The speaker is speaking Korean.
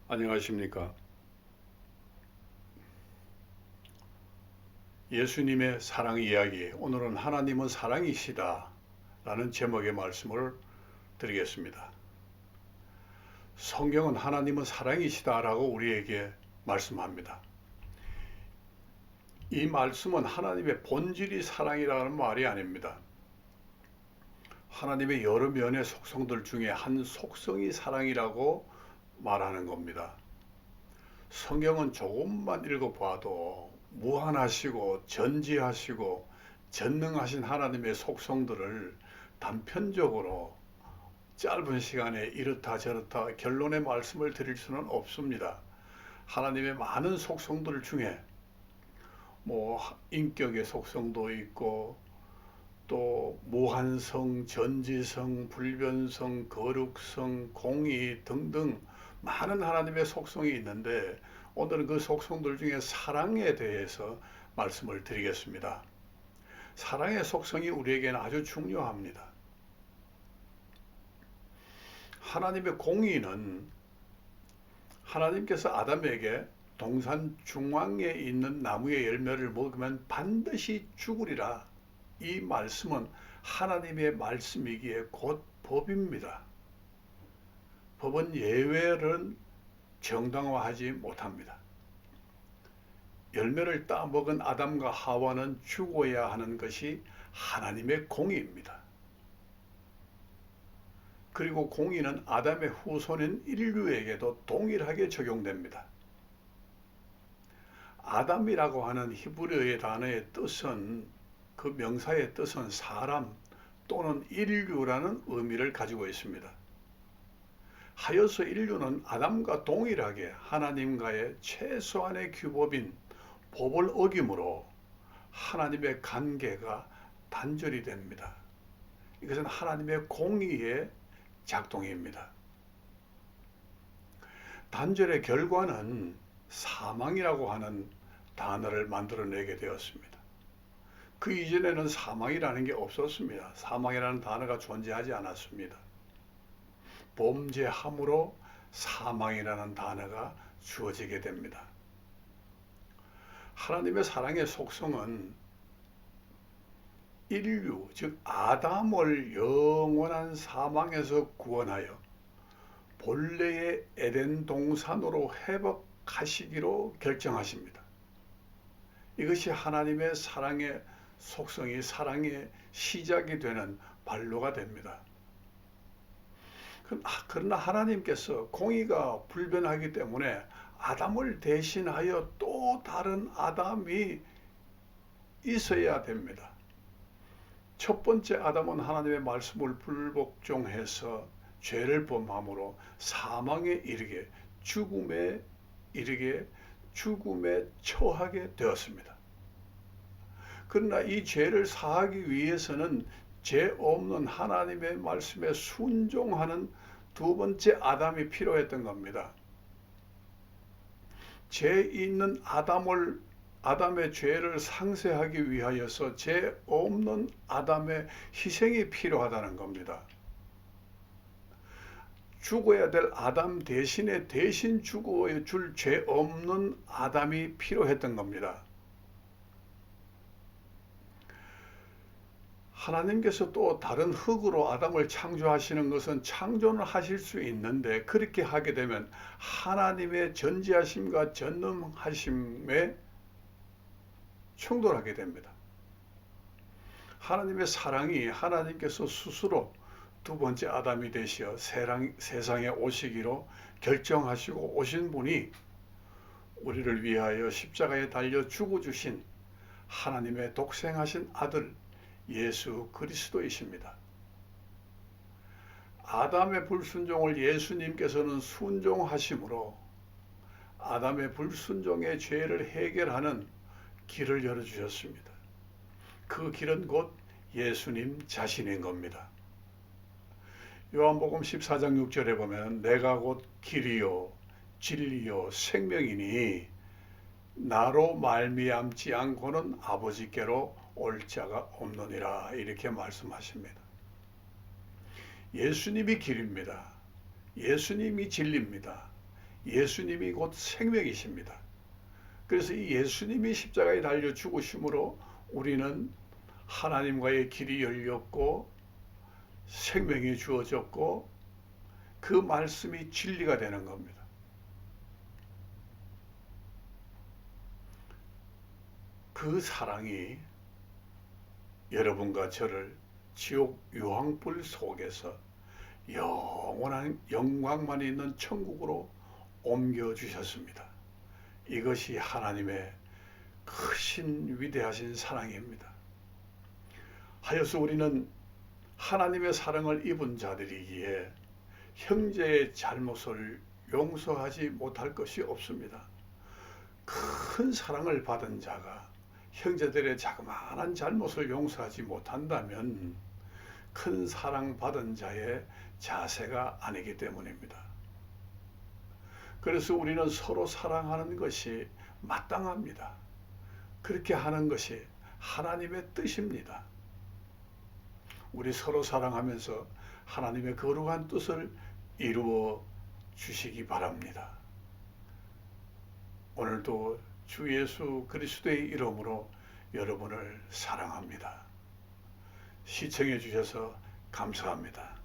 안녕하십니까. 예수님의 사랑 이야기. 오늘은 하나님은 사랑이시다 라는 제목의 말씀을 드리겠습니다. 성경은 하나님은 사랑이시다 라고 우리에게 말씀합니다. 이 말씀은 하나님의 본질이 사랑이라는 말이 아닙니다. 하나님의 여러 면의 속성들 중에 한 속성이 사랑이라고 말하는 겁니다. 성경은 조금만 읽어봐도 무한하시고 전지하시고 전능하신 하나님의 속성들을 단편적으로 짧은 시간에 이렇다 저렇다 결론의 말씀을 드릴 수는 없습니다. 하나님의 많은 속성들 중에 인격의 속성도 있고 또 무한성, 전지성, 불변성, 거룩성, 공의 등등 많은 하나님의 속성이 있는데 오늘은 그 속성들 중에 사랑에 대해서 말씀을 드리겠습니다. 사랑의 속성이 우리에게는 아주 중요합니다. 하나님의 공의는 하나님께서 아담에게 동산 중앙에 있는 나무의 열매를 먹으면 반드시 죽으리라. 이 말씀은 하나님의 말씀이기에 곧 법입니다. 법은 예외를 정당화하지 못합니다. 열매를 따먹은 아담과 하와는 죽어야 하는 것이 하나님의 공의입니다. 그리고 공의는 아담의 후손인 인류에게도 동일하게 적용됩니다. 아담이라고 하는 히브리어의 단어의 뜻은 그 명사의 뜻은 사람 또는 인류라는 의미를 가지고 있습니다. 하여서 인류는 아담과 동일하게 하나님과의 최소한의 규법인 법을 어김으로 하나님의 관계가 단절이 됩니다. 이것은 하나님의 공의의 작동입니다. 단절의 결과는 사망이라고 하는 단어를 만들어내게 되었습니다. 그 이전에는 사망이라는 게 없었습니다. 사망이라는 단어가 존재하지 않았습니다. 범죄함으로 사망이라는 단어가 주어지게 됩니다. 하나님의 사랑의 속성은 인류, 즉 아담을 영원한 사망에서 구원하여 본래의 에덴 동산으로 회복하시기로 결정하십니다. 이것이 하나님의 사랑의 속성이 사랑의 시작이 되는 발로가 됩니다. 그러나 하나님께서 공의가 불변하기 때문에 아담을 대신하여 또 다른 아담이 있어야 됩니다. 첫 번째 아담은 하나님의 말씀을 불복종해서 죄를 범함으로 사망에 이르게 죽음에 이르게 죽음에 처하게 되었습니다. 그러나 이 죄를 사하기 위해서는 죄 없는 하나님의 말씀에 순종하는 두 번째 아담이 필요했던 겁니다. 죄 있는 아담의 죄를 상쇄하기 위하여서 죄 없는 아담의 희생이 필요하다는 겁니다. 죽어야 될 아담 대신에 대신 죽어줄 죄 없는 아담이 필요했던 겁니다. 하나님께서 또 다른 흙으로 아담을 창조하시는 것은 창조는 하실 수 있는데 그렇게 하게 되면 하나님의 전지하심과 전능하심에 충돌하게 됩니다. 하나님의 사랑이 하나님께서 스스로 두 번째 아담이 되시어 세상에 오시기로 결정하시고 오신 분이 우리를 위하여 십자가에 달려 죽어주신 하나님의 독생하신 아들 예수 그리스도이십니다. 아담의 불순종을 예수님께서는 순종하심으로 아담의 불순종의 죄를 해결하는 길을 열어주셨습니다. 그 길은 곧 예수님 자신인 겁니다. 요한복음 14장 6절에 보면 내가 곧 길이요 진리요 생명이니 나로 말미암지 않고는 아버지께로 올 자가 없느니라 이렇게 말씀하십니다. 예수님이 길입니다. 예수님이 진리입니다. 예수님이 곧 생명이십니다. 그래서 이 예수님이 십자가에 달려 죽으심으로 우리는 하나님과의 길이 열렸고 생명이 주어졌고 그 말씀이 진리가 되는 겁니다. 그 사랑이 여러분과 저를 지옥 유황불 속에서 영원한 영광만 있는 천국으로 옮겨주셨습니다. 이것이 하나님의 크신 위대하신 사랑입니다. 하여서 우리는 하나님의 사랑을 입은 자들이기에 형제의 잘못을 용서하지 못할 것이 없습니다. 큰 사랑을 받은 자가 형제들의 자그마한 잘못을 용서하지 못한다면 큰 사랑 받은 자의 자세가 아니기 때문입니다. 그래서 우리는 서로 사랑하는 것이 마땅합니다. 그렇게 하는 것이 하나님의 뜻입니다. 우리 서로 사랑하면서 하나님의 거룩한 뜻을 이루어 주시기 바랍니다. 오늘도 주 예수 그리스도의 이름으로 여러분을 사랑합니다. 시청해 주셔서 감사합니다.